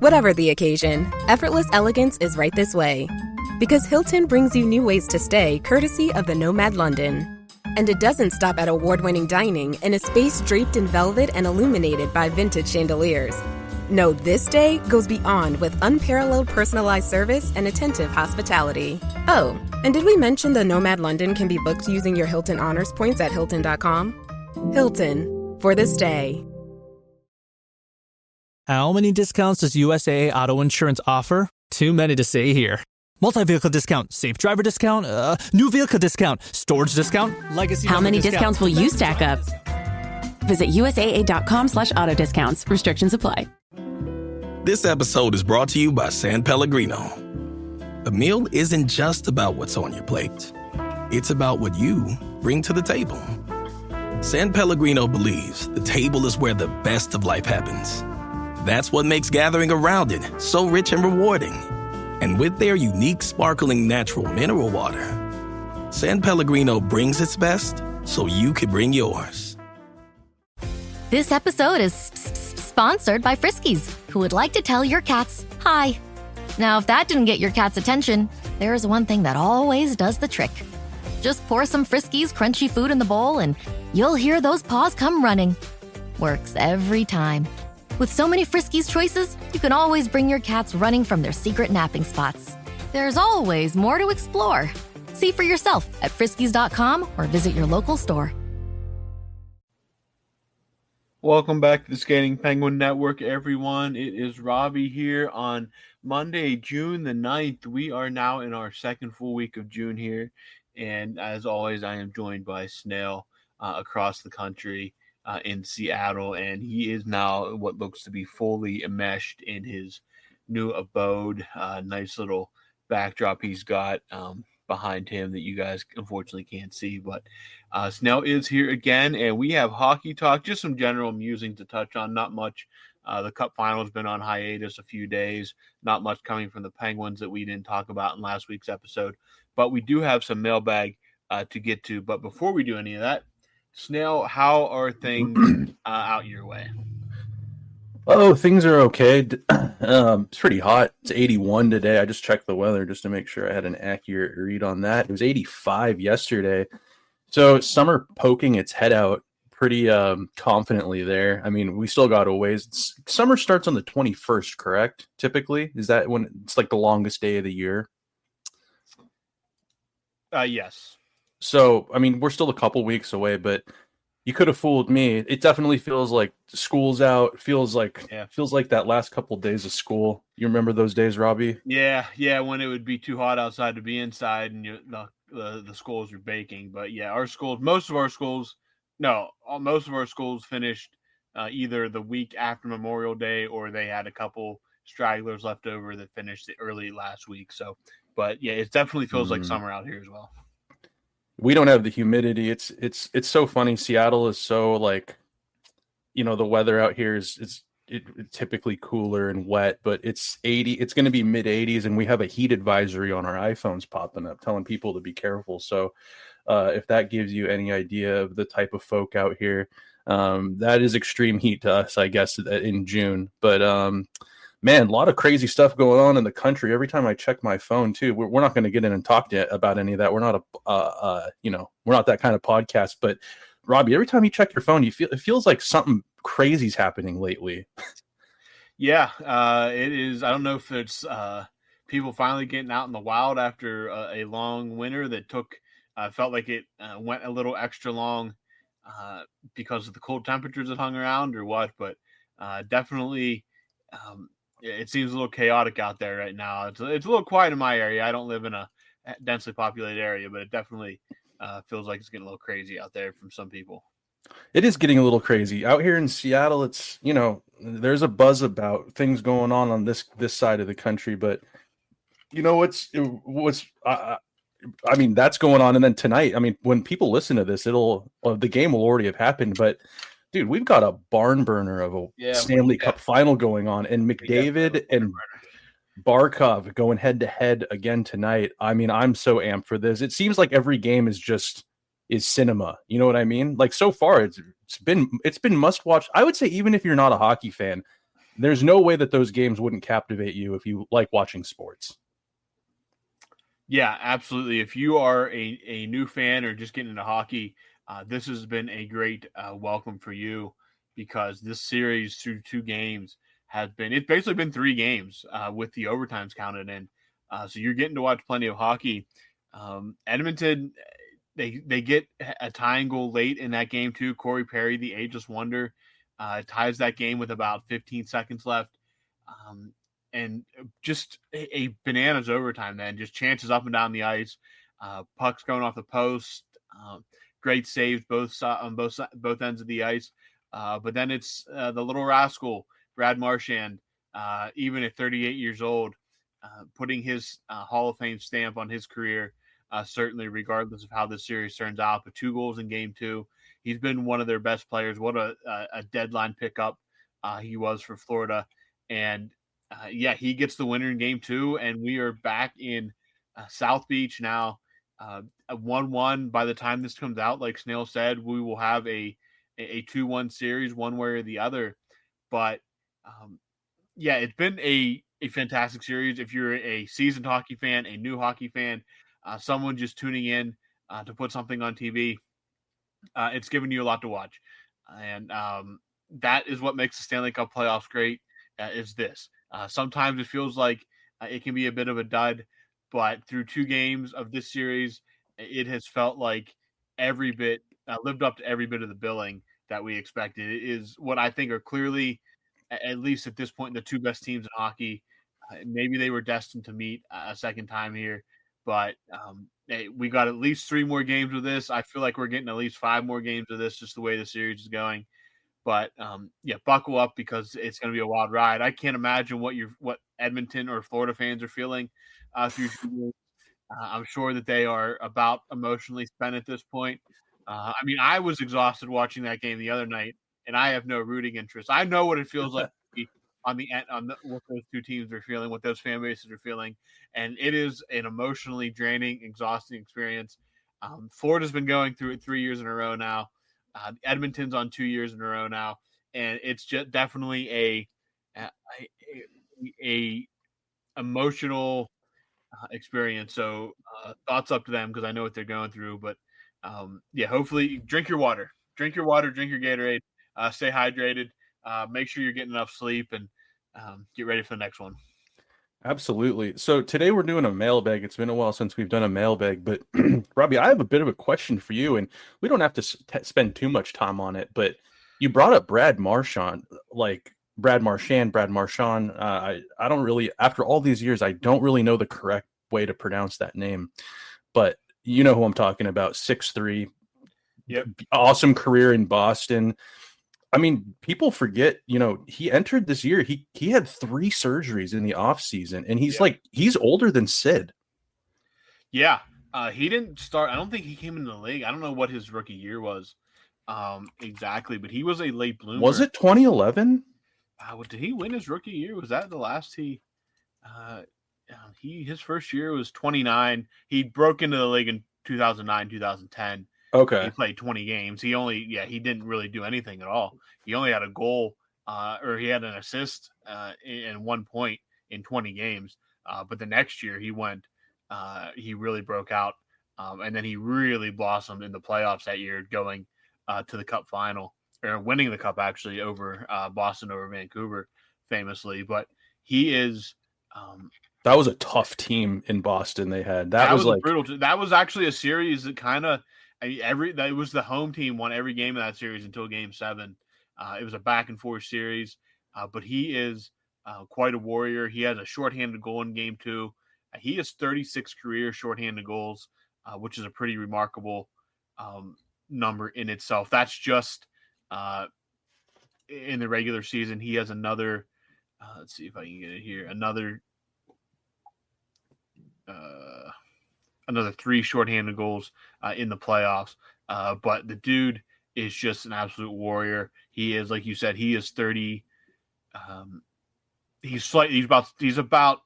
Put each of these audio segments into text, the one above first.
Whatever the occasion, effortless elegance is right this way. Because Hilton brings you new ways to stay courtesy of the Nomad London. And it doesn't stop at award-winning dining in a space draped in velvet and illuminated by vintage chandeliers. No, this day goes beyond with unparalleled personalized service and attentive hospitality. Oh, and did we mention the Nomad London can be booked using your Hilton Honors points at Hilton.com? Hilton, for this day. How many discounts does USAA Auto Insurance offer? Too many to say here. Multi-vehicle discount, safe driver discount, new vehicle discount, storage discount, legacy. How many discounts will you stack up? Visit USAA.com/auto discounts. Restrictions apply. This episode is brought to you by San Pellegrino. A meal isn't just about what's on your plate. It's about what you bring to the table. San Pellegrino believes the table is where the best of life happens. That's what makes gathering around it so rich and rewarding. And with their unique sparkling natural mineral water, San Pellegrino brings its best so you can bring yours. This episode is sponsored by Friskies, who would like to tell your cats hi. Now, if that didn't get your cat's attention, there is one thing that always does the trick. Just pour some Friskies crunchy food in the bowl and you'll hear those paws come running. Works every time. With so many Friskies choices, you can always bring your cats running from their secret napping spots. There's always more to explore. See for yourself at friskies.com or visit your local store. Welcome back to the Skating Penguin Network, everyone. It is Robbie here on Monday, June the 9th. We are now in our second full week of June here. And as always, I am joined by Snail across the country. In Seattle, and he is now what looks to be fully enmeshed in his new abode. Nice little backdrop he's got behind him that you guys unfortunately can't see, but Snell is here again, and we have hockey talk, just some general musing to touch on, not much. The Cup Final has been on hiatus a few days, not much coming from the Penguins that we didn't talk about in last week's episode, but we do have some mailbag to get to. But before we do any of that, Snail, how are things out your way? Oh, things are okay. It's pretty hot. It's 81 today. I just checked the weather just to make sure I had an accurate read on that. It was 85 yesterday. So summer poking its head out pretty confidently there. I mean, we still got a ways. Summer starts on the 21st, correct? Typically? Is that when it's like the longest day of the year? Yes. So, I mean, we're still a couple weeks away, but you could have fooled me. It definitely feels like school's out. Feels like that last couple of days of school. You remember those days, Robbie? Yeah, when it would be too hot outside to be inside, and the schools are baking. But yeah, most of our schools finished either the week after Memorial Day, or they had a couple stragglers left over that finished it early last week. So, but yeah, it definitely feels like summer out here as well. We don't have the humidity. It's so funny. Seattle is so like, the weather out here is typically cooler and wet, but it's 80. It's going to be mid 80s, and we have a heat advisory on our iPhones popping up telling people to be careful. So if that gives you any idea of the type of folk out here, that is extreme heat to us, I guess, in June. But man, a lot of crazy stuff going on in the country. Every time I check my phone, too, we're not going to get in and talk about any of that. We're not we're not that kind of podcast. But Robbie, every time you check your phone, it feels like something crazy's happening lately. Yeah, it is. I don't know if it's people finally getting out in the wild after a long winter that felt like it went a little extra long because of the cold temperatures that hung around or what. But definitely. It seems a little chaotic out there right now. It's a little quiet in my area. I don't live in a densely populated area, but it definitely feels like it's getting a little crazy out there from some people. It is getting a little crazy out here in Seattle. It's, there's a buzz about things going on this side of the country, but that's going on. And then tonight, I mean, when people listen to this, the game will already have happened, but dude, we've got a barn burner of a Stanley Cup Final going on, and McDavid and Barkov going head to head again tonight. I mean, I'm so amped for this. It seems like every game is cinema. You know what I mean? Like so far, it's been must watch. I would say even if you're not a hockey fan, there's no way that those games wouldn't captivate you if you like watching sports. Yeah, absolutely. If you are a new fan or just getting into hockey, this has been a great welcome for you, because this series through 2 games it's basically been 3 games with the overtimes counted in. So you're getting to watch plenty of hockey. Edmonton, they get a tying goal late in that game too. Corey Perry, the ageless wonder, ties that game with about 15 seconds left. And just a bananas overtime then. Just chances up and down the ice. Pucks going off the post. Great saves on both ends of the ice. But then it's the little rascal, Brad Marchand, even at 38 years old, putting his Hall of Fame stamp on his career, certainly regardless of how this series turns out. But 2 goals in game 2. He's been one of their best players. What a deadline pickup he was for Florida. And he gets the winner in game 2, and we are back in South Beach now. 1-1 by the time this comes out. Like Snail said, we will have a 2-1 series one way or the other. But it's been a fantastic series. If you're a seasoned hockey fan, a new hockey fan, someone just tuning in to put something on TV, it's giving you a lot to watch. And that is what makes the Stanley Cup playoffs great, is this. Sometimes it feels like it can be a bit of a dud, but through 2 games of this series, it has felt like every bit lived up to every bit of the billing that we expected. It is what I think are clearly, at least at this point, the 2 best teams in hockey. Maybe they were destined to meet a second time here, but we got at least 3 more games of this. I feel like we're getting at least 5 more games of this, just the way the series is going. But buckle up, because it's going to be a wild ride. I can't imagine what Edmonton or Florida fans are feeling through 2 years. I'm sure that they are about emotionally spent at this point. I was exhausted watching that game the other night, and I have no rooting interest. I know what it feels like what those 2 teams are feeling, what those fan bases are feeling, and it is an emotionally draining, exhausting experience. Florida's been going through it 3 years in a row now. Edmonton's on 2 years in a row now, and it's just definitely a emotional experience. So thoughts up to them, because I know what they're going through. But hopefully drink your water, drink your Gatorade, stay hydrated, make sure you're getting enough sleep, and get ready for the next one. Absolutely. So today we're doing a mailbag. It's been a while since we've done a mailbag, but Robbie, I have a bit of a question for you, and we don't have to spend too much time on it, but you brought up Brad Marchand. I don't really, after all these years, I don't really know the correct way to pronounce that name, but you know who I'm talking about. 6'3", yep. Awesome career in Boston. I mean, people forget, he entered this year. He had 3 surgeries in the off season, and he's older than Sid. Yeah. He didn't start. I don't think he came into the league. I don't know what his rookie year was exactly, but he was a late bloomer. Was it 2011? Did he win his rookie year? Was that the last his first year was 29. He broke into the league in 2009, 2010. Okay. He played 20 games. He didn't really do anything at all. He only had a goal, or he had an assist and 1 point in 20 games. But the next year he really broke out. And then he really blossomed in the playoffs that year, going to the Cup Final, or winning the Cup actually over Boston over Vancouver, famously. But he is. That was a tough team in Boston. They had that was like brutal. That was actually a series that kind of. It was the home team won every game of that series until Game 7. It was a back and forth series, but he is quite a warrior. He has a shorthanded goal in Game 2. He has 36 career shorthanded goals, which is a pretty remarkable number in itself. That's just in the regular season. He has another. Let's see if I can get it here. Another 3 shorthanded goals in the playoffs. But the dude is just an absolute warrior. He is, like you said, he is 30. He's about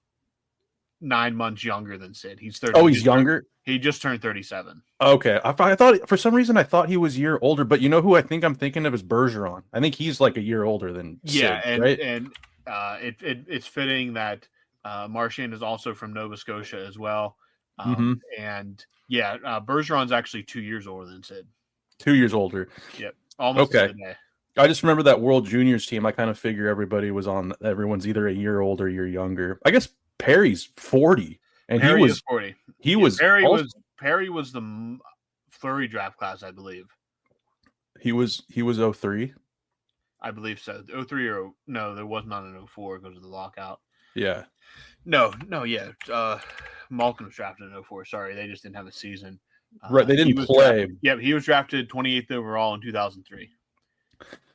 9 months younger than Sid. He's 30. Oh, he's younger? He just turned 37. Okay. I thought, for some reason, I thought he was a year older, but you know who I'm thinking of is Bergeron. I think he's like a year older than Sid, right? And it's fitting that Marchand is also from Nova Scotia as well. And yeah, Bergeron's actually 2 years older than Sid. 2 years older. Yep. Almost to the day. I just remember that World Juniors team. I kind of figure everyone's either a year older or a year younger. I guess Perry's 40, and Perry he was is 40. Perry was the Fleury draft class, I believe. He was 03. I believe so. 03 or no, there was not an 04 because of the lockout. Yeah. No, yeah. Malkin was drafted in 04. Sorry, they just didn't have a season. Right, they didn't play. He was drafted 28th overall in 2003.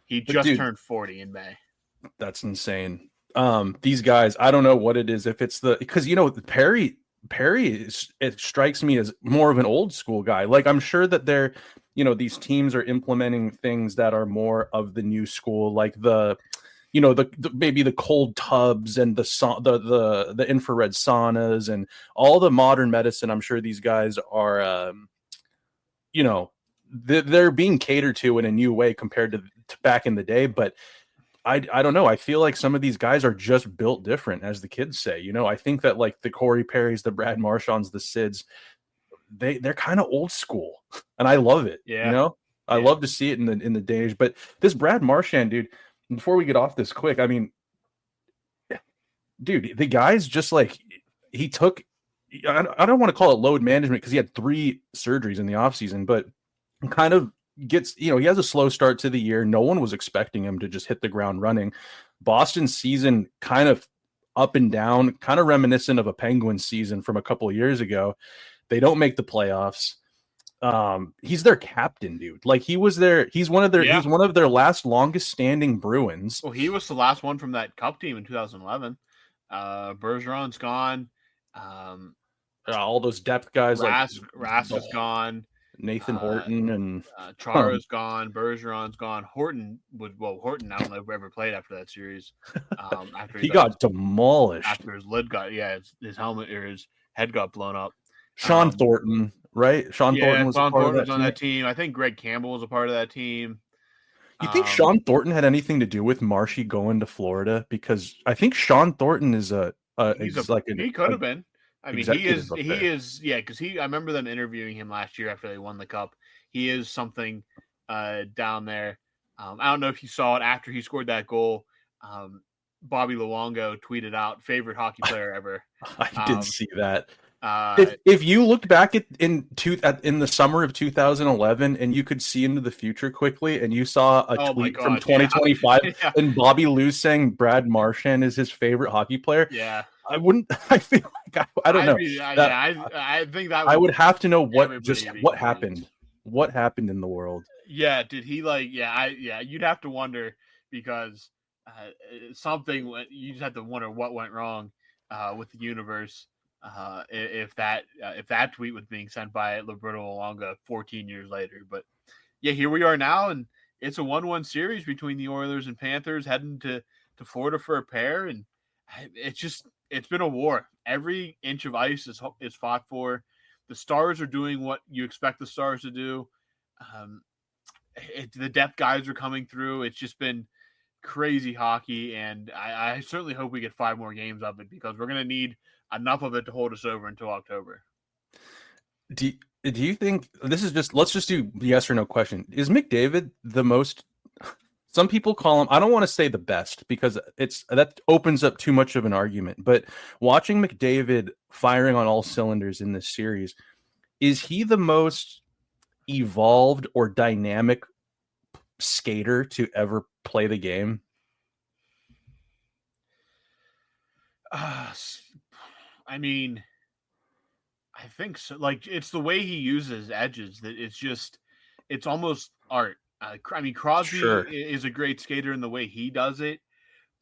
He just turned 40 in May. That's insane. These guys, I don't know what it is. If it's because Perry it strikes me as more of an old school guy. Like, I'm sure that they're, these teams are implementing things that are more of the new school, like the maybe the cold tubs and the infrared saunas and all the modern medicine. I'm sure these guys are, they're being catered to in a new way compared to back in the day. But I don't know. I feel like some of these guys are just built different, as the kids say. I think that like the Corey Perrys, the Brad Marchands, the Sids, they're kind of old school, and I love it. Yeah. I love to see it in the day age. But this Brad Marchand, dude, before we get off this quick, I mean, dude, the guy's just like, he took, I don't want to call it load management because he had 3 surgeries in the offseason, but kind of gets, he has a slow start to the year. No one was expecting him to just hit the ground running. Boston's season kind of up and down, kind of reminiscent of a Penguins season from a couple of years ago. They don't make the playoffs. He's their captain, dude. Like, he's one of their last longest standing Bruins. Well, he was the last one from that Cup team in 2011. Bergeron's gone. All those depth guys, Rask is gone. Nathan Horton and Chara's gone. Bergeron's gone. Horton, I don't know if he ever played after that series. After he got demolished. After his lid his helmet or his head got blown up. Sean Thornton, right? Thornton was on that team. I think Greg Campbell was a part of that team. You think Sean Thornton had anything to do with Marshy going to Florida? Because I think Sean Thornton is he could have been. I mean, he is, because I remember them interviewing him last year after they won the Cup. He is something down there. I don't know if you saw it after he scored that goal. Bobby Luongo tweeted out, favorite hockey player ever. I did see that. If you looked back in the summer of 2011 and you could see into the future quickly, and you saw a tweet from 2025 and Bobby Lou saying Brad Marchand is his favorite hockey player, I feel like I don't know. I think that I would have to know what happened. What happened in the world? Yeah, did he you'd have to wonder, because you just have to wonder what went wrong with the universe. If that tweet was being sent by Roberto Luongo 14 years later. But yeah, here we are now, and it's a 1-1 series between the Oilers and Panthers heading to Florida for a pair, and it's been a war. Every inch of ice is fought for. The Stars are doing what you expect the Stars to do. The depth guys are coming through. It's just been crazy hockey, and I certainly hope we get 5 more games of it, because we're going to need enough of it to hold us over until October. Do you think this is let's just do yes or no question. Is McDavid the most, some people call him, I don't want to say the best, because that opens up too much of an argument, but watching McDavid firing on all cylinders in this series, is he the most evolved or dynamic skater to ever play the game? I mean, I think so. Like, it's the way he uses edges that it's almost art. I mean, Crosby is a great skater in the way he does it,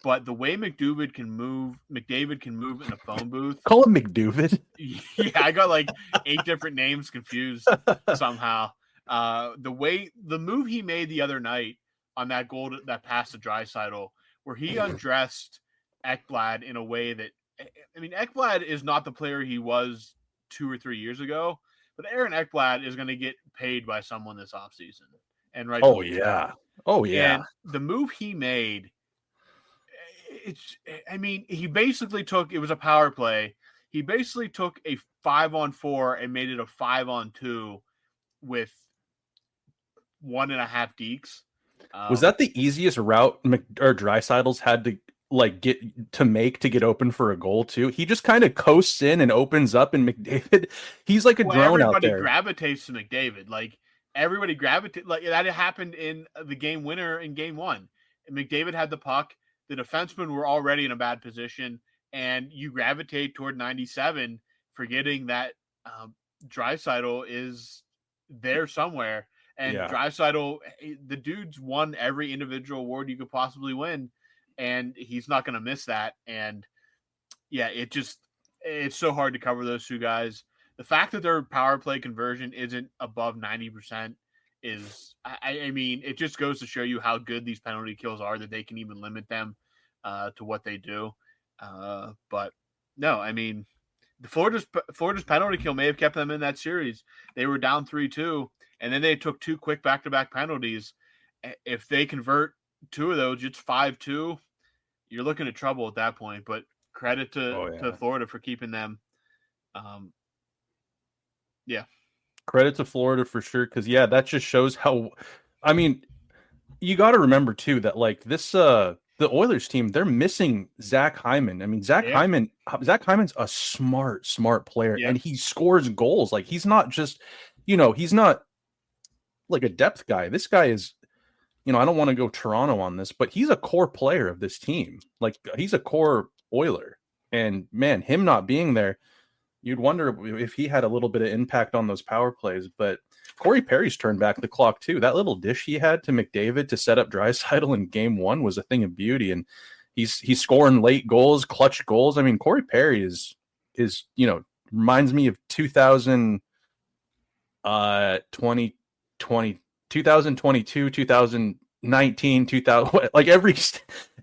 but the way McDavid can move in a phone booth. Call him McDavid. Yeah, I got like 8 different names confused somehow. The move he made the other night on that goal that passed to Draisaitl, where he undressed Ekblad in a way that, I mean, Ekblad is not the player he was 2 or 3 years ago, but Aaron Ekblad is going to get paid by someone this offseason. And Oh yeah. And the move he made, he basically took, it was a power play. He basically took a 5-on-4 and made it a 5-on-2 with 1.5 dekes. Was that the easiest route or Dreisaitl's had to get open for a goal too? He just kind of coasts in and opens up, and McDavid, he's like a drone out there. Everybody gravitates to McDavid. Like everybody gravitates. Like that happened in the game winner in game 1. And McDavid had the puck. The defensemen were already in a bad position, and you gravitate toward 97, forgetting that Draisaitl is there somewhere. And Draisaitl, the dude's won every individual award you could possibly win, and he's not going to miss that. And yeah, it's so hard to cover those two guys. The fact that their power play conversion isn't above 90% is, I mean, it just goes to show you how good these penalty kills are, that they can even limit them to what they do. But no, I mean, Florida's penalty kill may have kept them in that series. They were down 3-2, and then they took 2 quick back-to-back penalties. If they convert 2 of those, it's 5-2. You're looking at trouble at that point. But credit to Florida for keeping them. Credit to Florida for sure, because that just shows how. I mean, you got to remember too that like this, the Oilers team, they're missing Zach Hyman. I mean, Zach Hyman's a smart player, and he scores goals. Like he's not just, he's not like a depth guy. This guy is, I don't want to go Toronto on this, but he's a core player of this team. Like he's a core Oiler, and man, him not being there, you'd wonder if he had a little bit of impact on those power plays. But Corey Perry's turned back the clock too. That little dish he had to McDavid to set up Draisaitl in game 1 was a thing of beauty, and he's scoring late goals, clutch goals. I mean, Corey Perry is reminds me of 2022, 2019, 2000, like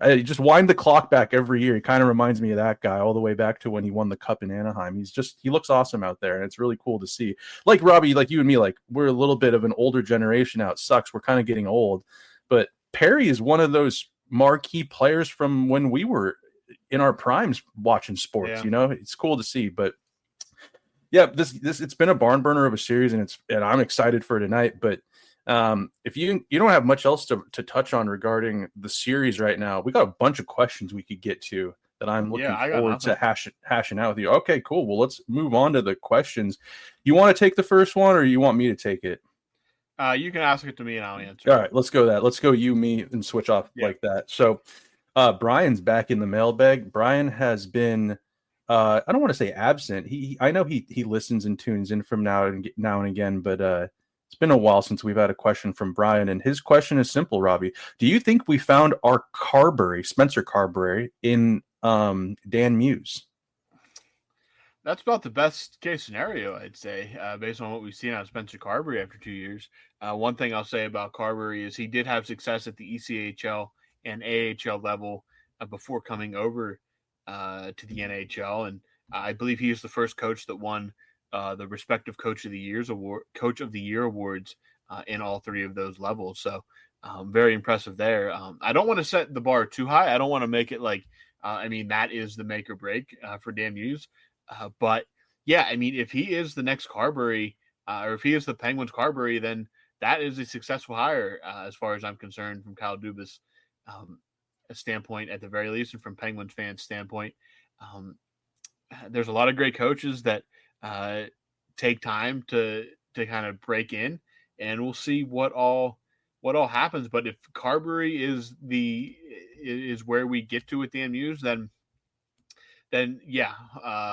I just wind the clock back every year. He kind of reminds me of that guy all the way back to when he won the cup in Anaheim. He looks awesome out there, and it's really cool to see. Like Robbie, like you and me, like we're a little bit of an older generation now. It sucks. We're kind of getting old, but Perry is one of those marquee players from when we were in our primes watching sports. It's cool to see. But yeah, this it's been a barn burner of a series, and I'm excited for tonight. But if you don't have much else to touch on regarding the series right now, we got a bunch of questions we could get to that I'm looking forward to hashing out with you. Okay, cool. Well, let's move on to the questions. You want to take the first one, or you want me to take it? You can ask it to me and I'll answer. All right, let's go that. Let's go you, me, and switch off like that. So Brian's back in the mailbag. Brian has been I don't want to say absent. I know he listens and tunes in from now and again, but it's been a while since we've had a question from Brian, and his question is simple, Robbie. Do you think we found our Spencer Carberry, in Dan Muse? That's about the best case scenario, I'd say, based on what we've seen out of Spencer Carberry after 2 years. One thing I'll say about Carberry is he did have success at the ECHL and AHL level before coming over to the NHL, and I believe he is the first coach that won the respective Coach of the Year awards in all 3 of those levels. So very impressive there. I don't want to set the bar too high. I don't want to make it like, that is the make or break for Dan Muse. But yeah, if he is the next Carberry, or if he is the Penguins Carberry, then that is a successful hire as far as I'm concerned from Kyle Dubas' standpoint, at the very least, and from Penguins fans' standpoint. There's a lot of great coaches that take time to kind of break in, and we'll see what all happens. But if Carberry is where we get to with Dan Muse, then yeah,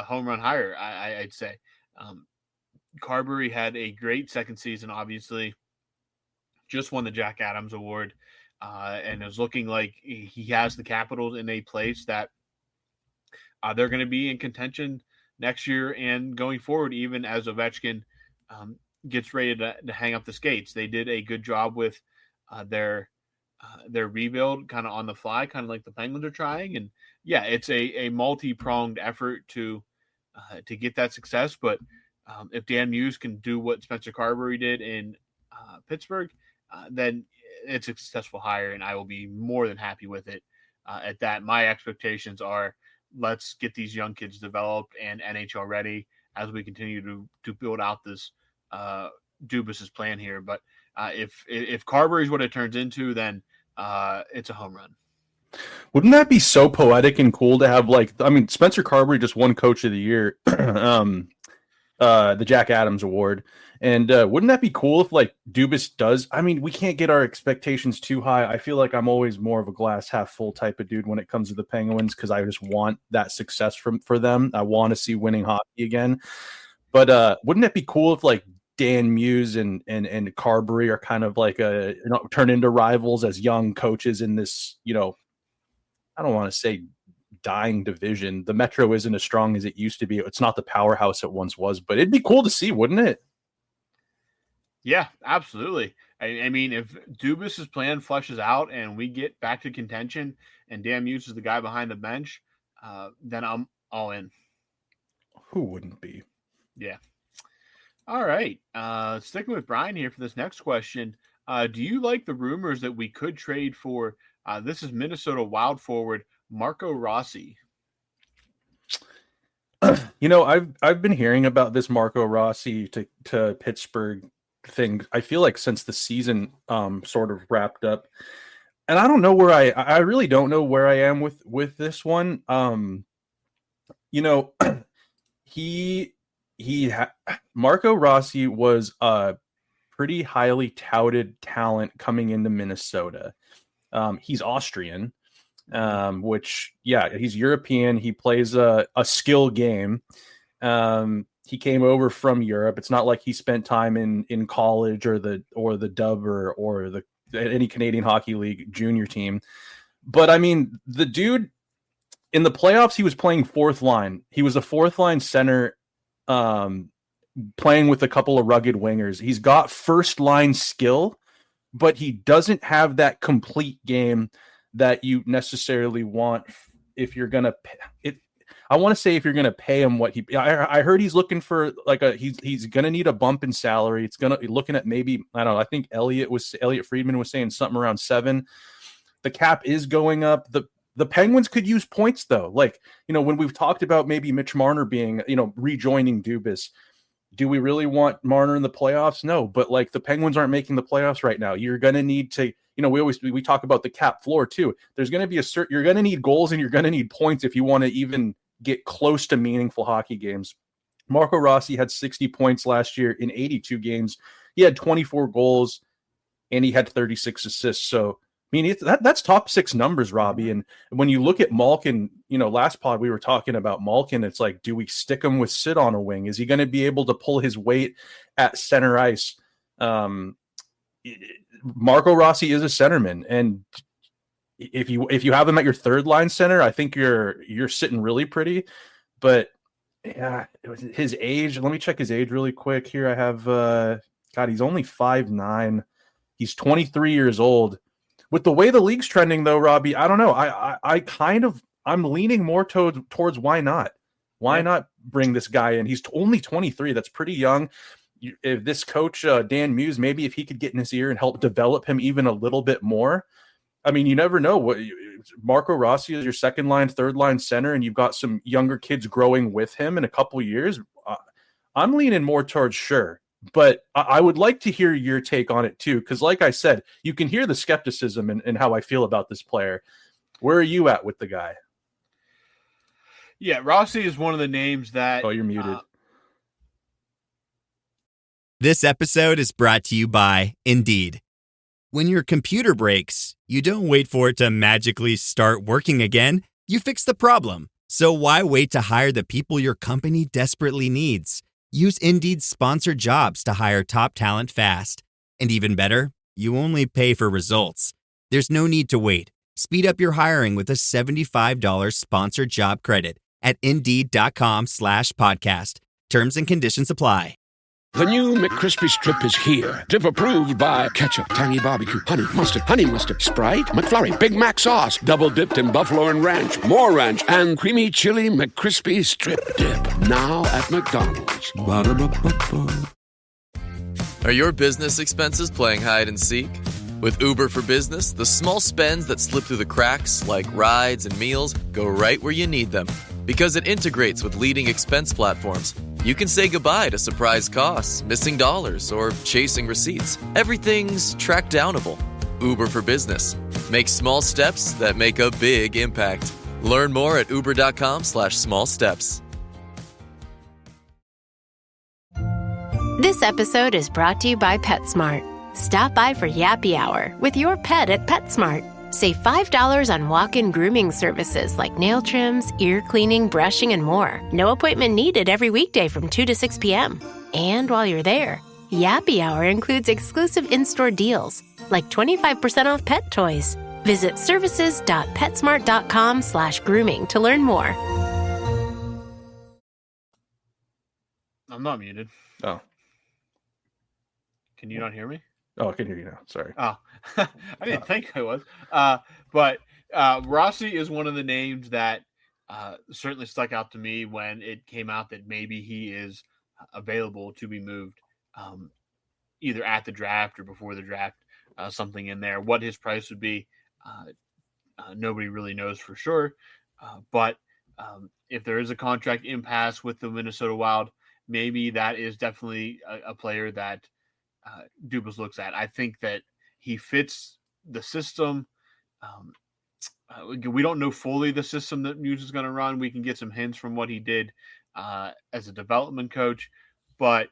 home run hire, I'd say. Carberry had a great second season, obviously, just won the Jack Adams Award, and is looking like he has the Capitals in a place that they're going to be in contention next year and going forward, even as Ovechkin gets ready to hang up the skates. They did a good job with their rebuild kind of on the fly, kind of like the Penguins are trying. And yeah, it's a multi-pronged effort to get that success. But if Dan Muse can do what Spencer Carberry did in Pittsburgh, then it's a successful hire, and I will be more than happy with it. at that. My expectations are let's get these young kids developed and NHL ready as we continue to build out this Dubas's plan here. But if Carberry is what it turns into, then it's a home run. Wouldn't that be so poetic and cool to have, like, I mean, Spencer Carberry just won Coach of the Year, the Jack Adams Award. And wouldn't that be cool if, like, Dubas does? I mean, we can't get our expectations too high. I feel like I'm always more of a glass half full type of dude when it comes to the Penguins, because I just want that success for them. I want to see winning hockey again. But wouldn't it be cool if, like, Dan Muse and Carberry are kind of like turn into rivals as young coaches in this, I don't want to say dying division. The Metro isn't as strong as it used to be. It's not the powerhouse it once was, but it'd be cool to see, wouldn't it? Yeah, absolutely. I mean, if Dubas's plan flushes out and we get back to contention and Dan Muse is the guy behind the bench, then I'm all in. Who wouldn't be? Yeah. All right. Sticking with Brian here for this next question. Do you like the rumors that we could trade for this is Minnesota Wild forward Marco Rossi? I've been hearing about this Marco Rossi to Pittsburgh thing. I feel like since the season sort of wrapped up, and I don't know where I really don't know where I am with this one. Marco Rossi was a pretty highly touted talent coming into Minnesota. He's Austrian, which, he's European. He plays a skill game. He came over from Europe. It's not like he spent time in college or the Dub or any Canadian Hockey League junior team. But I mean, the dude in the playoffs, he was playing fourth line. He was a fourth line center, playing with a couple of rugged wingers. He's got first line skill, but he doesn't have that complete game that you necessarily want if you're going to I want to say if you're going to pay him what I heard he's looking for he's going to need a bump in salary. It's going to be looking at maybe, I don't know. I think Elliot Friedman was saying something around 7. The cap is going up. The Penguins could use points though. When we've talked about maybe Mitch Marner being, rejoining Dubas, do we really want Marner in the playoffs? No, but the Penguins aren't making the playoffs right now. You're going to need to, we talk about the cap floor too. There's going to be you're going to need goals and you're going to need points if you want to even get close to meaningful hockey games. Marco Rossi had 60 points last year in 82 games. He had 24 goals and he had 36 assists. So, I mean, that's top 6 numbers, Robbie. And when you look at Malkin, last pod we were talking about Malkin. It's like, do we stick him with Sid on a wing? Is he going to be able to pull his weight at center ice? Marco Rossi is a centerman, and if you have him at your third line center, I think you're sitting really pretty. But yeah, his age. Let me check his age really quick here. I have he's only 5'9". He's 23 years old. With the way the league's trending, though, Robbie, I don't know. I'm leaning more towards why not? Why not bring this guy in? He's only 23. That's pretty young. If this coach, Dan Muse, maybe if he could get in his ear and help develop him even a little bit more. I mean, you never know. Marco Rossi is your second line, third line center, and you've got some younger kids growing with him in a couple years. I'm leaning more towards sure. But I would like to hear your take on it too, because like I said, you can hear the skepticism in how I feel about this player. Where are you at with the guy? Yeah, Rossi is one of the names that... Oh, you're muted. This episode is brought to you by Indeed. When your computer breaks, you don't wait for it to magically start working again. You fix the problem. So why wait to hire the people your company desperately needs? Use Indeed's sponsored jobs to hire top talent fast. And even better, you only pay for results. There's no need to wait. Speed up your hiring with a $75 sponsored job credit at Indeed.com/podcast. Terms and conditions apply. The new McCrispy Strip is here. Dip approved by ketchup, tangy barbecue, honey mustard, Sprite, McFlurry, Big Mac sauce, double dipped in buffalo and ranch, more ranch, and creamy chili McCrispy Strip Dip. Now at McDonald's. Ba-da-ba-ba-ba. Are your business expenses playing hide and seek? With Uber for Business, the small spends that slip through the cracks, like rides and meals, go right where you need them. Because it integrates with leading expense platforms, you can say goodbye to surprise costs, missing dollars, or chasing receipts. Everything's track downable. Uber for Business. Make small steps that make a big impact. Learn more at uber.com/small steps. This episode is brought to you by PetSmart. Stop by for Yappy Hour with your pet at PetSmart. Save $5 on walk-in grooming services like nail trims, ear cleaning, brushing, and more. No appointment needed every weekday from 2 to 6 p.m. And while you're there, Yappy Hour includes exclusive in-store deals like 25% off pet toys. Visit services.petsmart.com/grooming to learn more. I'm not muted. Oh. Can you not hear me? Oh, I can hear you now. Sorry. Oh, I didn't think I was. But Rossi is one of the names that certainly stuck out to me when it came out that maybe he is available to be moved either at the draft or before the draft, something in there. What his price would be, nobody really knows for sure. But if there is a contract impasse with the Minnesota Wild, maybe that is definitely a player that Dubas looks at. I think that he fits the system. We don't know fully the system that Muse is going to run. We can get some hints from what he did as a development coach. But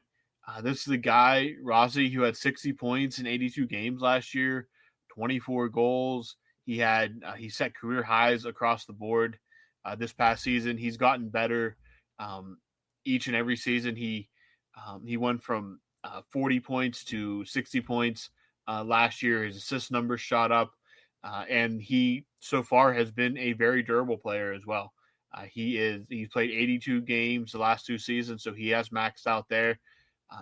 this is a guy, Rossi, who had 60 points in 82 games last year, 24 goals. He set career highs across the board this past season. He's gotten better each and every season. He went from 40 points to 60 points last year. His assist numbers shot up, and he so far has been a very durable player as well. He's played 82 games the last 2 seasons, so he has maxed out there.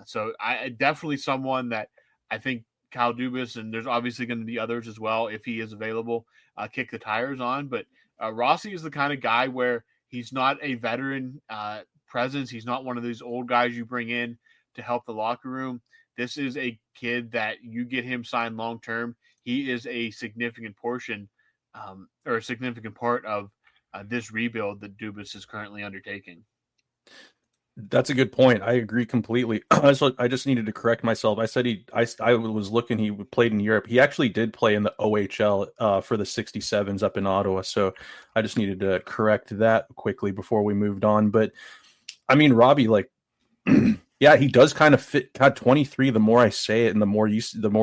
So I definitely someone that I think Kyle Dubas, and there's obviously going to be others as well if he is available, kick the tires on. But Rossi is the kind of guy where he's not a veteran presence. He's not one of these old guys you bring in to help the locker room. This is a kid that you get him signed long-term. He is a significant portion or a significant part of this rebuild that Dubas is currently undertaking. That's a good point. I agree completely. I just needed to correct myself. I said I was looking, he played in Europe. He actually did play in the OHL for the 67s up in Ottawa. So I just needed to correct that quickly before we moved on. But I mean, Robbie, like, yeah, he does kind of fit. God, 23, the more I say it and the more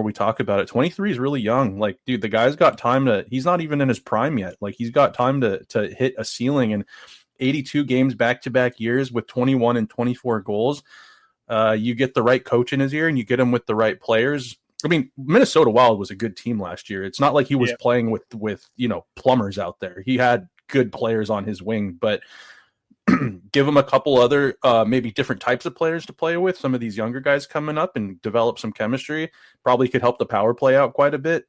we talk about it, 23 is really young. Like, dude, the guy's got time he's not even in his prime yet. Like, he's got time to hit a ceiling. And 82 games back-to-back years with 21 and 24 goals. You get the right coach in his ear and you get him with the right players. I mean, Minnesota Wild was a good team last year. It's not like he was playing with plumbers out there. He had good players on his wing, but give him a couple other maybe different types of players to play with. Some of these younger guys coming up and develop some chemistry probably could help the power play out quite a bit.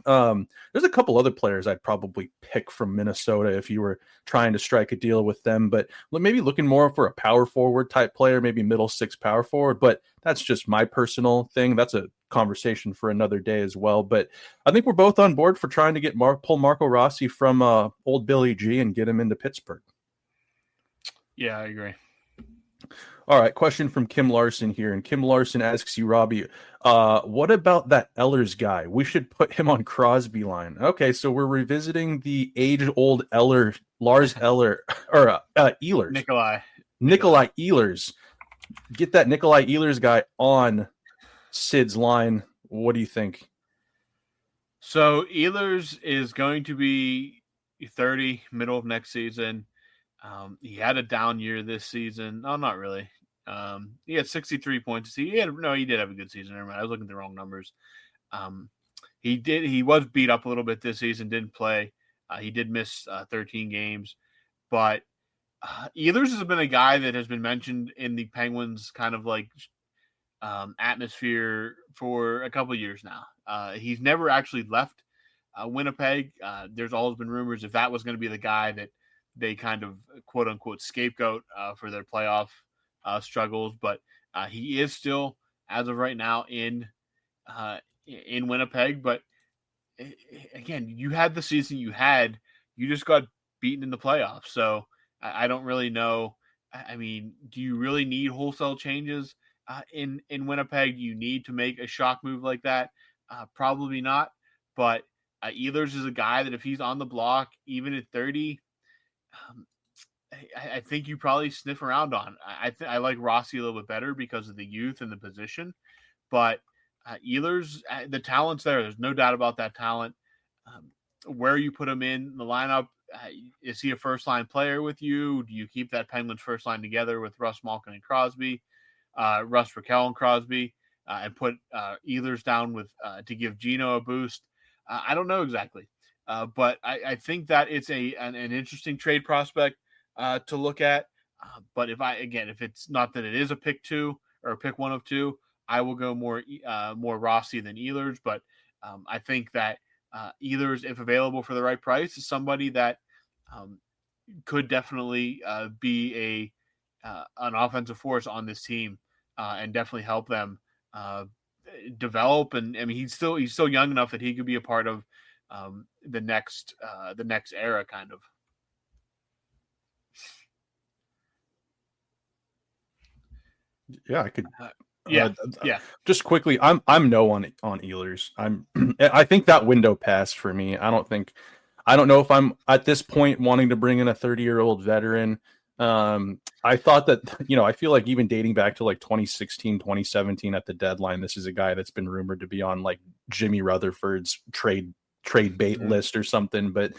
There's a couple other players I'd probably pick from Minnesota if you were trying to strike a deal with them, but maybe looking more for a power forward type player, maybe middle six power forward, but that's just my personal thing. That's a conversation for another day as well. But I think we're both on board for trying to get pull Marco Rossi from old Billy G and get him into Pittsburgh. Yeah, I agree. All right, question from Kim Larson here. And Kim Larson asks you, Robbie, what about that Ehlers guy? We should put him on Crosby line. Okay, so we're revisiting the age-old Lars Eller, or Ehlers. Nikolai Ehlers. Get that Nikolai Ehlers guy on Sid's line. What do you think? So Ehlers is going to be 30, middle of next season. He had a down year this season. No, not really. He had 63 points. He did have a good season. Never mind. I was looking at the wrong numbers. He was beat up a little bit this season, didn't play. He did miss 13 games, but Ehlers has been a guy that has been mentioned in the Penguins kind of like atmosphere for a couple of years now. He's never actually left Winnipeg. There's always been rumors if that was going to be the guy that they kind of quote unquote scapegoat for their playoff struggles, but he is still, as of right now, in in Winnipeg. But again, you had the season you had. You just got beaten in the playoffs. So I don't really know. I mean, do you really need wholesale changes in Winnipeg? Do you need to make a shock move like that? Probably not. But Ehlers is a guy that if he's on the block, even at 30, I think you probably sniff around on. I like Rossi a little bit better because of the youth and the position. But Ehlers, the talent's there. There's no doubt about that talent. Where you put him in the lineup, is he a first-line player with you? Do you keep that Penguins first line together with Russ Malkin and Crosby, Russ Raquel and Crosby, and put Ehlers down with to give Gino a boost? I don't know exactly, but I think that it's an interesting trade prospect to look at. But if it's not that it is a pick 2 or a pick 1 of 2, I will go more Rossi than Ehlers. But I think that Ehlers, if available for the right price, is somebody that could definitely be an offensive force on this team and definitely help them develop. And I mean, he's still young enough that he could be a part of the next era, kind of. Yeah, I could. Yeah. Just quickly, I'm no on Ehlers. I think that window passed for me. I don't know if I'm at this point wanting to bring in a 30-year-old veteran. I thought that, I feel like even dating back to like 2016, 2017 at the deadline, this is a guy that's been rumored to be on like Jimmy Rutherford's trade bait list or something. But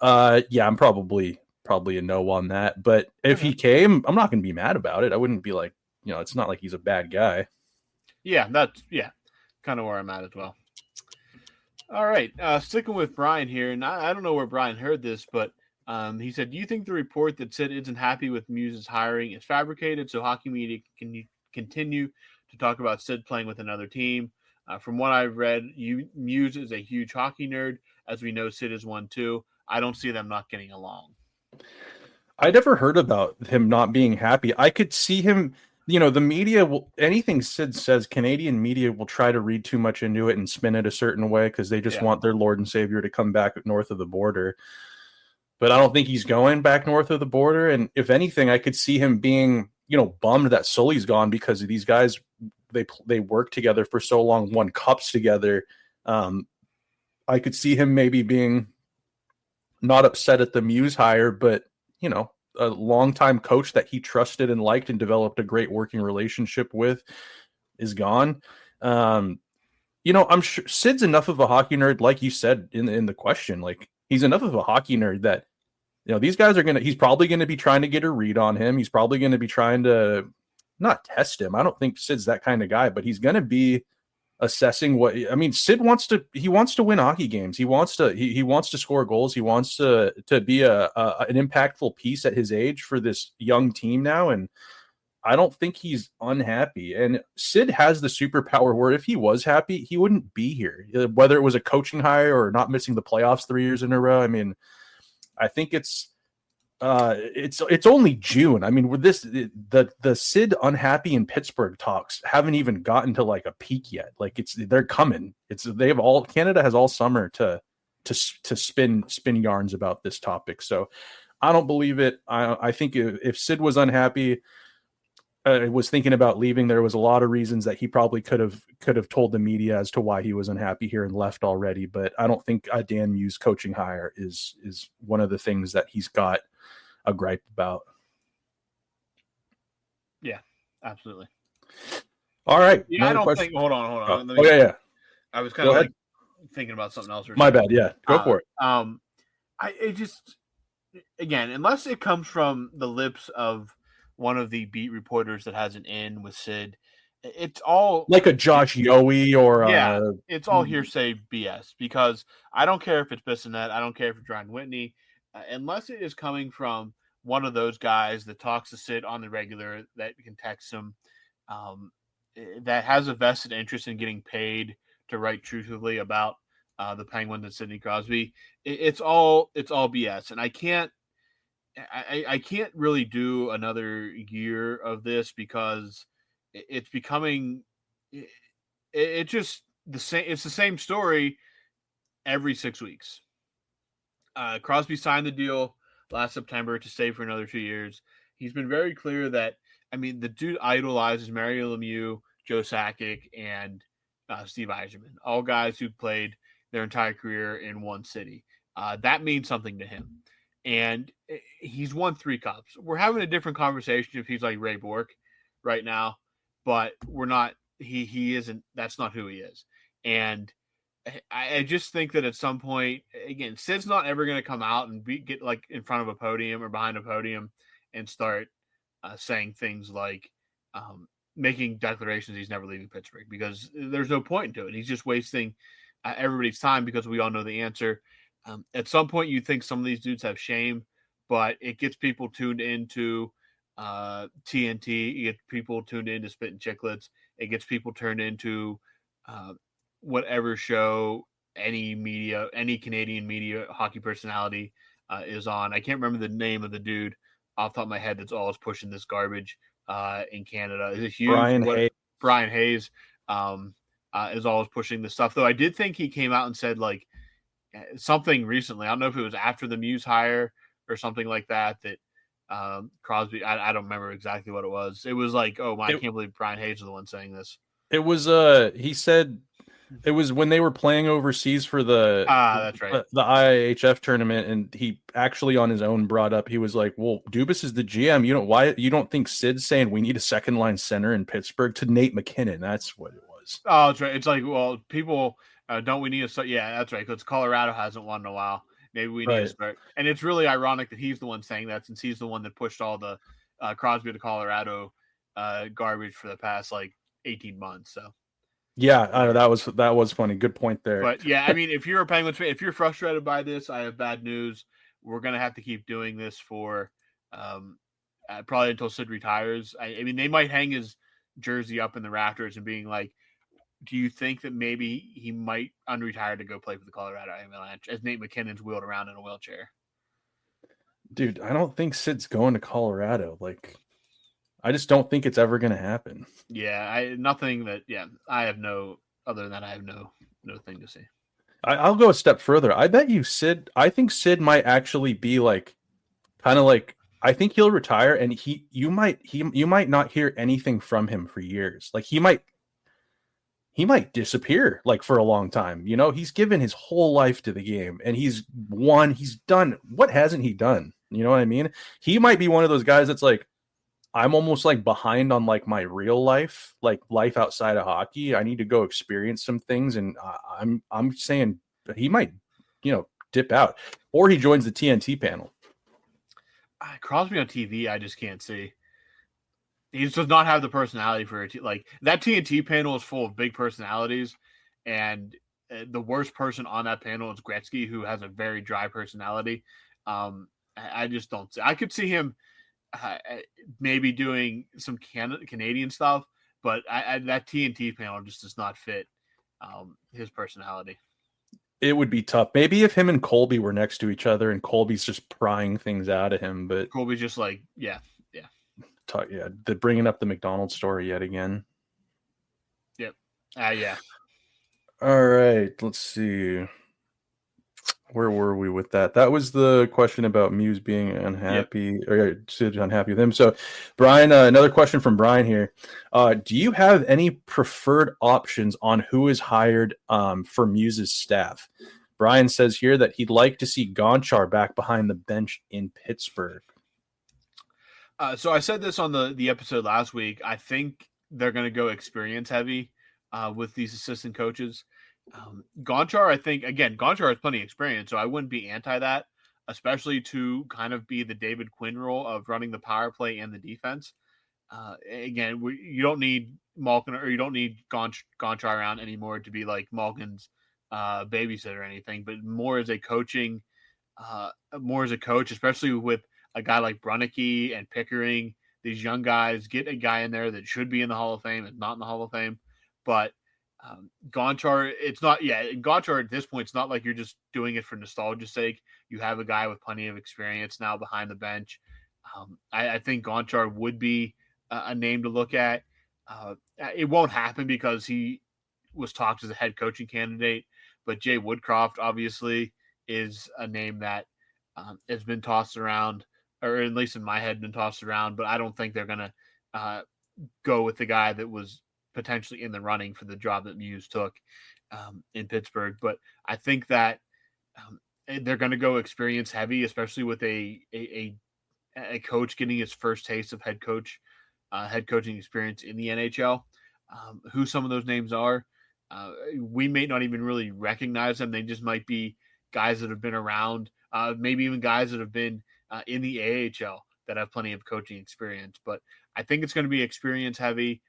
yeah, I'm probably a no on that. But if he came, I'm not going to be mad about it. I wouldn't be like, it's not like he's a bad guy. Yeah, that's kind of where I'm at as well. All right, sticking with Brian here, and I don't know where Brian heard this, but he said, do you think the report that Sid isn't happy with Muse's hiring is fabricated so hockey media can continue to talk about Sid playing with another team? From what I've read, Muse is a huge hockey nerd. As we know, Sid is one too. I don't see them not getting along. I never heard about him not being happy. I could see him, the media will, anything Sid says, Canadian media will try to read too much into it and spin it a certain way because they just want their Lord and Savior to come back north of the border. But I don't think he's going back north of the border. And if anything, I could see him being, bummed that Sully's gone because these guys, they worked together for so long, won cups together. I could see him maybe being not upset at the Muse hire, but, a longtime coach that he trusted and liked and developed a great working relationship with is gone. I'm sure Sid's enough of a hockey nerd, like you said in the question, like he's enough of a hockey nerd that, these guys he's probably going to be trying to get a read on him. He's probably going to be trying to not test him. I don't think Sid's that kind of guy, but he's going to be assessing Sid wants to win hockey games. He wants to score goals. He wants to be an impactful piece at his age for this young team now. And I don't think he's unhappy. And Sid has the superpower where if he was happy, he wouldn't be here, whether it was a coaching hire or not missing the playoffs 3 years in a row. I mean, I think it's only June. I mean, with this, the Sid unhappy in Pittsburgh talks haven't even gotten to like a peak yet. Like they're coming. Canada has all summer to spin yarns about this topic. So I don't believe it. I think if Sid was unhappy, was thinking about leaving, there was a lot of reasons that he probably could have told the media as to why he was unhappy here and left already. But I don't think a Dan Muse coaching hire is one of the things that he's got a gripe about. Yeah, absolutely. All right. Yeah, I don't think. Hold on. Yeah. I was kind of like thinking about something else. My bad. Yeah, go for it. It just, again, unless it comes from the lips of one of the beat reporters that has an in with Sid, it's all like a Josh Yowie or it's all hearsay BS. Because I don't care if it's Bissonnette, I don't care if it's Ryan Whitney, unless it is coming from one of those guys that talks to Sid on the regular, that can text him, that has a vested interest in getting paid to write truthfully about the Penguins and Sidney Crosby. It's all BS, and I can't really do another year of this because it's becoming. It just It's the same story every 6 weeks. Crosby signed the deal last September to stay for another 2 years. He's been very clear that, the dude idolizes Mario Lemieux, Joe Sakic, and Steve Yzerman, all guys who played their entire career in one city. That means something to him. And he's won 3 cups. We're having a different conversation if he's like Ray Bourque right now, but we're not. He isn't. That's not who he is. And I just think that at some point, again, Sid's not ever going to come out and get like in front of a podium or behind a podium and start saying things like making declarations he's never leaving Pittsburgh, because there's no point into it. He's just wasting everybody's time because we all know the answer. At some point, you think some of these dudes have shame, but it gets people tuned into TNT. You get people tuned into Spittin' Chicklets. It gets people turned into whatever show any Canadian media hockey personality is on. I can't remember the name of the dude off the top of my head that's always pushing this garbage in Canada. Is it huge? Brian Hayes is always pushing this stuff. Though I did think he came out and said like something recently. I don't know if it was after the Muse hire or something like that. That Crosby. I don't remember exactly what it was. It was like, I can't believe Brian Hayes is the one saying this. It was he said. It was when they were playing overseas for that's right, the IIHF tournament, and he actually on his own brought up, he was like, well, Dubas is the GM. You don't think Sid's saying we need a second line center in Pittsburgh to Nate McKinnon? That's what it was. Oh, that's right. It's like, well, people don't we need a start? Yeah, that's right. Because Colorado hasn't won in a while. Maybe we need to start. And it's really ironic that he's the one saying that, since he's the one that pushed all the Crosby to Colorado garbage for the past like 18 months. So. Yeah, I know, that was funny. Good point there. But yeah, if you're a Penguins fan, if you're frustrated by this, I have bad news. We're gonna have to keep doing this for probably until Sid retires. They might hang his jersey up in the rafters and being like, "Do you think that maybe he might unretire to go play for the Colorado Avalanche?" As Nate McKinnon's wheeled around in a wheelchair. Dude, I don't think Sid's going to Colorado. Like, I just don't think it's ever going to happen. Yeah, I have no thing to say. I'll go a step further. I bet you I think Sid might actually be like, kind of like, I think he'll retire and you might not hear anything from him for years. Like he might disappear like for a long time. He's given his whole life to the game and he's done. What hasn't he done? You know what I mean? He might be one of those guys that's like, I'm almost like behind on like my real life, like life outside of hockey. I need to go experience some things. And I'm saying he might, dip out, or he joins the TNT panel. Crosby on TV, I just can't see. He just does not have the personality for it. Like that TNT panel is full of big personalities, and the worst person on that panel is Gretzky, who has a very dry personality. I just don't see. I could see him maybe doing some Canadian stuff, but that TNT panel just does not fit his personality. It would be tough. Maybe if him and Colby were next to each other and Colby's just prying things out of him, but Colby's just like, yeah. They're bringing up the McDonald's story yet again. Yep. Yeah. All right. Let's see. Where were we with that? That was the question about Muse being unhappy, or Sid unhappy with him. So, Brian, another question from Brian here. Do you have any preferred options on who is hired for Muse's staff? Brian says here that he'd like to see Gonchar back behind the bench in Pittsburgh. So I said this on the episode last week. I think they're going to go experience heavy with these assistant coaches. Gonchar, I think, again, Gonchar has plenty of experience, so I wouldn't be anti that, especially to kind of be the David Quinn role of running the power play and the defense. Again, you don't need Malkin, or you don't need Gonchar around anymore to be like Malkin's babysitter or anything, but more as a coach, especially with a guy like Brunicky and Pickering, these young guys. Get a guy in there that should be in the Hall of Fame and not in the Hall of Fame, but Gonchar, Gonchar at this point, it's not like you're just doing it for nostalgia's sake. You have a guy with plenty of experience now behind the bench. I think Gonchar would be a name to look at. It won't happen because he was talked as a head coaching candidate, but Jay Woodcroft obviously is a name that has been tossed around, or at least in my head been tossed around, but I don't think they're going to go with the guy that was potentially in the running for the job that Muse took in Pittsburgh. But I think that they're going to go experience heavy, especially with a coach getting his first taste of head coaching experience in the NHL. Who some of those names are, we may not even really recognize them. They just might be guys that have been around, maybe even guys that have been in the AHL that have plenty of coaching experience. But I think it's going to be experience heavy.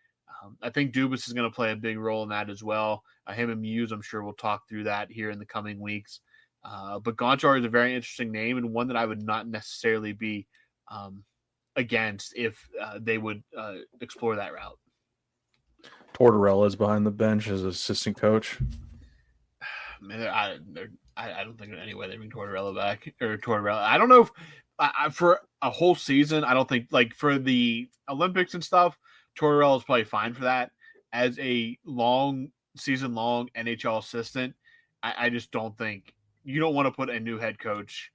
I think Dubas is going to play a big role in that as well. Him and Muse, I'm sure we'll talk through that here in the coming weeks. But Gonchar is a very interesting name, and one that I would not necessarily be against if they would explore that route. Tortorella's behind the bench as assistant coach. Man, I don't think in any way they bring Tortorella back, or Tortorella. I don't know if for a whole season, I don't think, like for the Olympics and stuff, Tortorella is probably fine for that. As a season-long NHL assistant, I just don't think you don't want to put a new head coach.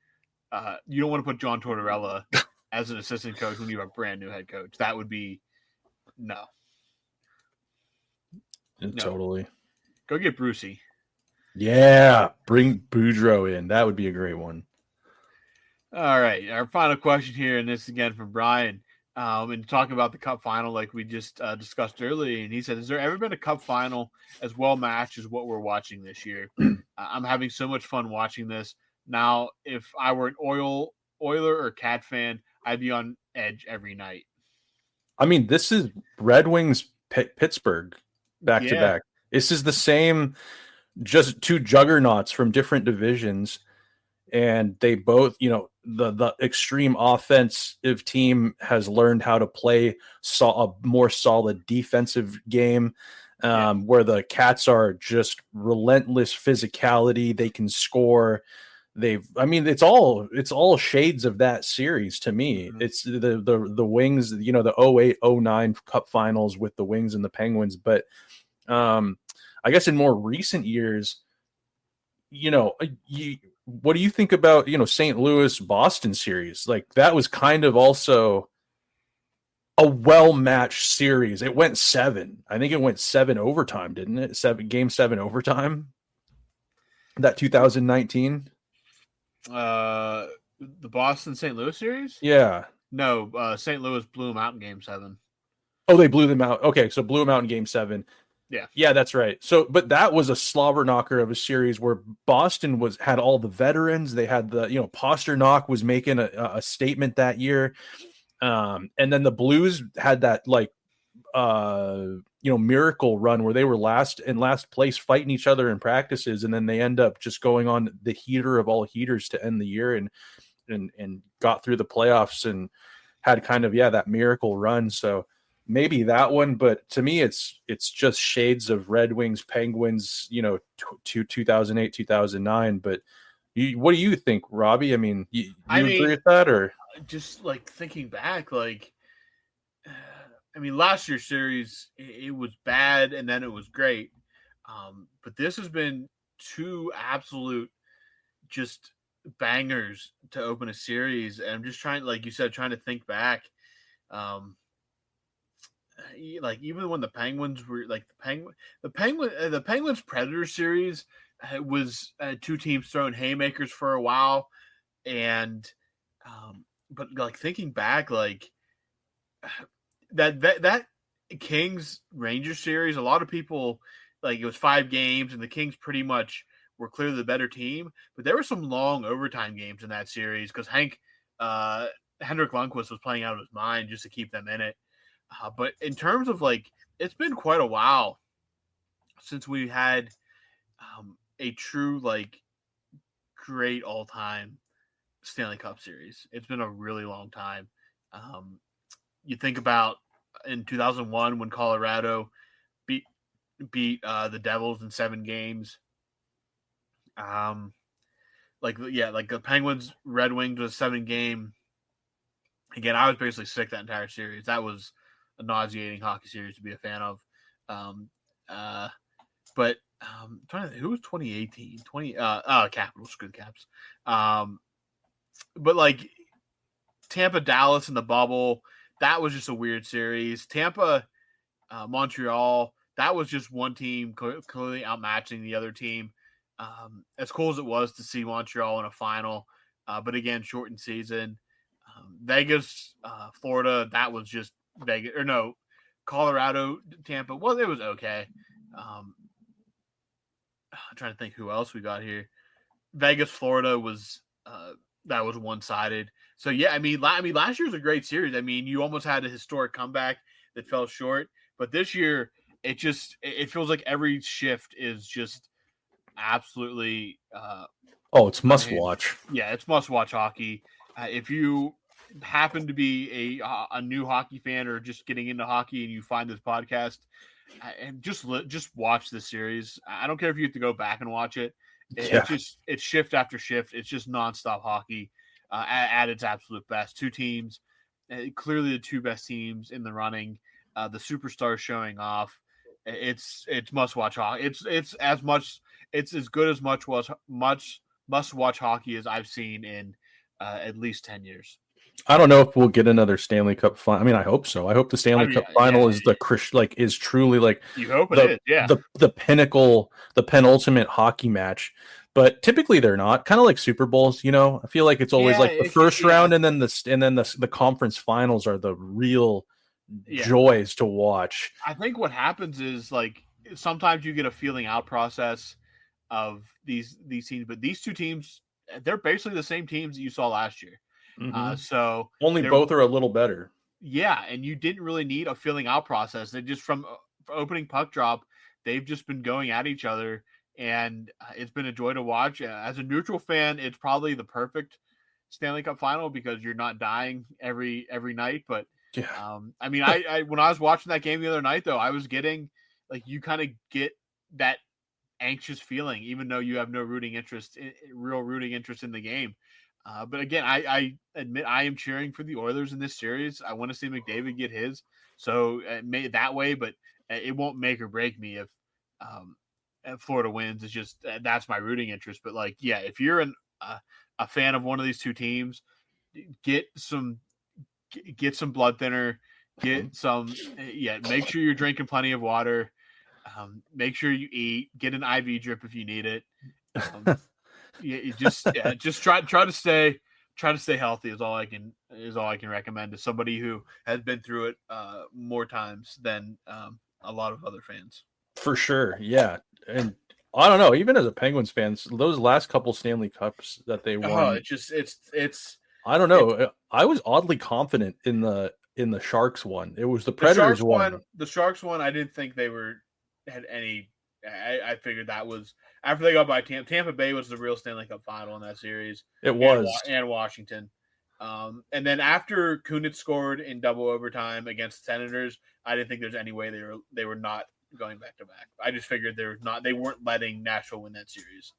You don't want to put John Tortorella as an assistant coach when you have a brand new head coach. That would be no. Totally. Go get Brucey. Yeah, bring Boudreaux in. That would be a great one. All right, our final question here, and this again from Brian. And talking about the Cup Final, like we just discussed earlier, and he said, "Has there ever been a Cup Final as well matched as what we're watching this year? I'm having so much fun watching this. Now, if I were an Oiler or Cat fan, I'd be on edge every night." I mean, this is Red Wings Pittsburgh back to back. This is the same, just two juggernauts from different divisions. And they both, the extreme offensive team has learned how to play a more solid defensive game, where the Cats are just relentless physicality. They can score. It's all shades of that series to me. Mm-hmm. It's the Wings, the 08-09 Cup Finals with the Wings and the Penguins. But I guess in more recent years, what do you think about, St. Louis Boston series? Like that was kind of also a well-matched series. It went 7. I think it went 7 overtime, didn't it? Game 7 overtime. That 2019. The Boston St. Louis series? Yeah. No, St. Louis blew them out in Game 7. Oh, they blew them out. Okay, so blew them out in Game 7. Yeah, that's right. So, but that was a slobber knocker of a series where Boston had all the veterans. They had Pasternak was making a statement that year, and then the Blues had that miracle run where they were last place fighting each other in practices, and then they end up just going on the heater of all heaters to end the year and got through the playoffs and had kind of that miracle run. So. Maybe that one, but to me, it's just shades of Red Wings, Penguins, to 2008, 2009. But what do you think, Robbie? I mean, you agree with that, or just like thinking back, last year's series it was bad and then it was great, but this has been two absolute just bangers to open a series. And I'm just trying, like you said, trying to think back. Like even when the Penguins were like the Penguins Predators series was two teams throwing haymakers for a while, and but like thinking back, like that Kings Rangers series, a lot of people like it was 5 games and the Kings pretty much were clearly the better team, but there were some long overtime games in that series because Henrik Lundqvist was playing out of his mind just to keep them in it. But in terms of it's been quite a while since we had a true great all-time Stanley Cup series. It's been a really long time. You think about in 2001 when Colorado beat the Devils in 7 games. The Penguins Red Wings was a 7-game. Again, I was basically sick that entire series. That was a nauseating hockey series to be a fan of. But trying to think, who was 2018? Capitals, good Caps. But like Tampa, Dallas in the bubble, that was just a weird series. Tampa, Montreal, that was just one team clearly outmatching the other team. As cool as it was to see Montreal in a final, but again, shortened season. Vegas, Florida, that was just Vegas, or no, Colorado, Tampa. Well, it was okay. I'm trying to think who else we got here. Vegas, Florida was that was one-sided. So yeah, I mean, last year was a great series. I mean, you almost had a historic comeback that fell short, but this year it feels like every shift is just absolutely. It's must watch. Yeah, it's must watch hockey. If you happen to be a new hockey fan or just getting into hockey and you find this podcast, and just watch this series. I don't care if you have to go back and watch it. It's shift after shift. It's just nonstop hockey at its absolute best. Two teams, clearly the two best teams in the running. The superstars showing off. It's must watch hockey. It's as good as much must watch hockey as I've seen in at least 10 years. I don't know if we'll get another Stanley Cup final. I mean, I hope so. I hope the Stanley Cup final is is truly like you hope it is. Yeah, the pinnacle, the penultimate hockey match. But typically they're not. Kind of like Super Bowls, you know. I feel like it's always like the first round and then the conference finals are the real joys to watch. I think what happens is like sometimes you get a feeling out process of these teams, but these two teams, they're basically the same teams that you saw last year. Mm-hmm. So only both are a little better. Yeah, and you didn't really need a feeling out process. They just from opening puck drop, they've just been going at each other, and it's been a joy to watch. As a neutral fan, it's probably the perfect Stanley Cup final because you're not dying every night. But I mean, I when I was watching that game the other night, though, I was getting like you kind of get that anxious feeling, even though you have no real rooting interest in the game. But again, I admit I am cheering for the Oilers in this series. I want to see McDavid get his, so made it that way. But it won't make or break me if Florida wins. It's just that's my rooting interest. But like, yeah, if you're a fan of one of these two teams, get some blood thinner, get some. Make sure you're drinking plenty of water. Make sure you eat. Get an IV drip if you need it. Just try to stay healthy is all I can recommend to somebody who has been through it more times than a lot of other fans. For sure, yeah. And I don't know, even as a Penguins fan, those last couple Stanley Cups that they won, it's. I don't know. I was oddly confident in the Sharks one. It was the Predators one. The Sharks one, I didn't think they had any. I figured that was after they got by Tampa Bay was the real Stanley Cup final in that series. It was. And Washington. And then after Kunitz scored in double overtime against the Senators, I didn't think there's any way they were not going back to back. I just figured they weren't letting Nashville win that series.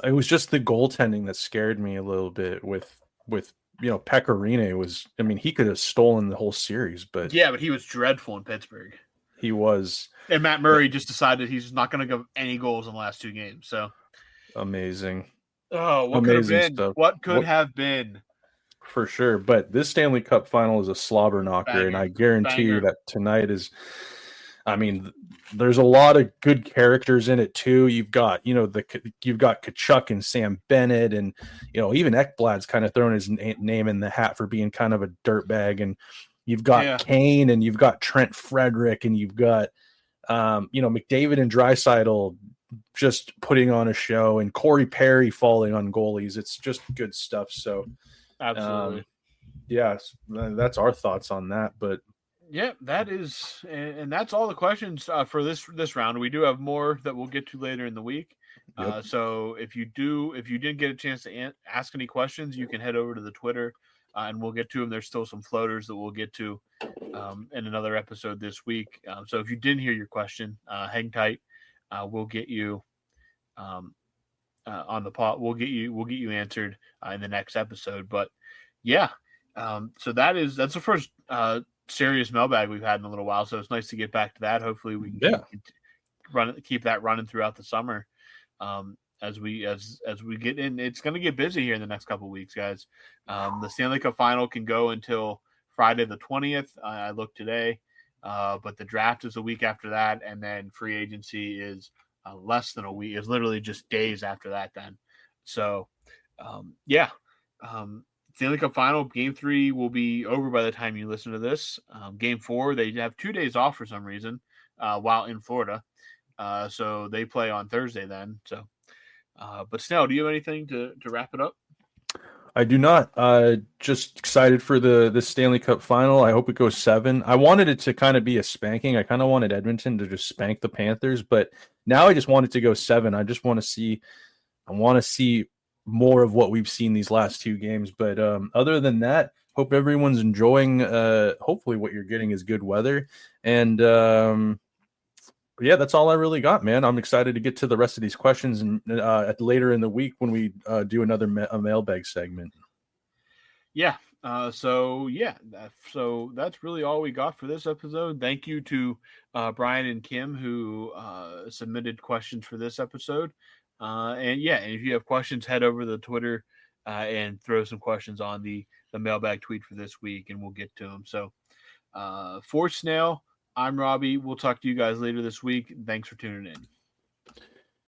It was just the goaltending that scared me a little bit with Pekka Rinne was, I mean, he could have stolen the whole series, but he was dreadful in Pittsburgh. He was. And Matt Murray just decided he's not going to give any goals in the last two games. So amazing. Oh, what could have been? Stuff. What could have been? For sure. But this Stanley Cup final is a slobber knocker, and I guarantee you that tonight is. I mean, there's a lot of good characters in it too. You've got, you've got Kachuk and Sam Bennett, and even Ekblad's kind of thrown his name in the hat for being kind of a dirtbag, and you've got Kane, and you've got Trent Frederick, and you've got McDavid and Draisaitl just putting on a show, and Corey Perry falling on goalies. It's just good stuff. So, absolutely, that's our thoughts on that. But yeah, that is, and that's all the questions for this round. We do have more that we'll get to later in the week. Yep. So if you didn't get a chance to ask any questions, you can head over to the Twitter. And we'll get to them. There's still some floaters that we'll get to in another episode this week. So if you didn't hear your question, hang tight. We'll get you on the pot. We'll get you answered in the next episode. But yeah, so that's the first serious mailbag we've had in a little while. So it's nice to get back to that. Hopefully we can keep that running throughout the summer. As we get in, it's going to get busy here in the next couple of weeks, guys. The Stanley Cup Final can go until Friday the 20th. I looked today, but the draft is a week after that, and then free agency is less than a week. It's literally just days after that. Then, so Stanley Cup Final Game 3 will be over by the time you listen to this. Game 4, they have 2 days off for some reason while in Florida, so they play on Thursday then. So. But Snail, do you have anything to wrap it up? I do not. Just excited for the Stanley Cup Final. I hope it goes 7. I wanted it to kind of be a spanking. I kind of wanted Edmonton to just spank the Panthers, but now I just want it to go 7. I just want to see. I want to see more of what we've seen these last 2 games. But other than that, hope everyone's enjoying. Hopefully, what you're getting is good weather. And yeah, that's all I really got, man. I'm excited to get to the rest of these questions and later in the week when we do another mailbag segment. Yeah. So that's really all we got for this episode. Thank you to Brian and Kim who submitted questions for this episode. And if you have questions, head over to the Twitter and throw some questions on the mailbag tweet for this week, and we'll get to them. So for Snail, I'm Robbie. We'll talk to you guys later this week. Thanks for tuning in.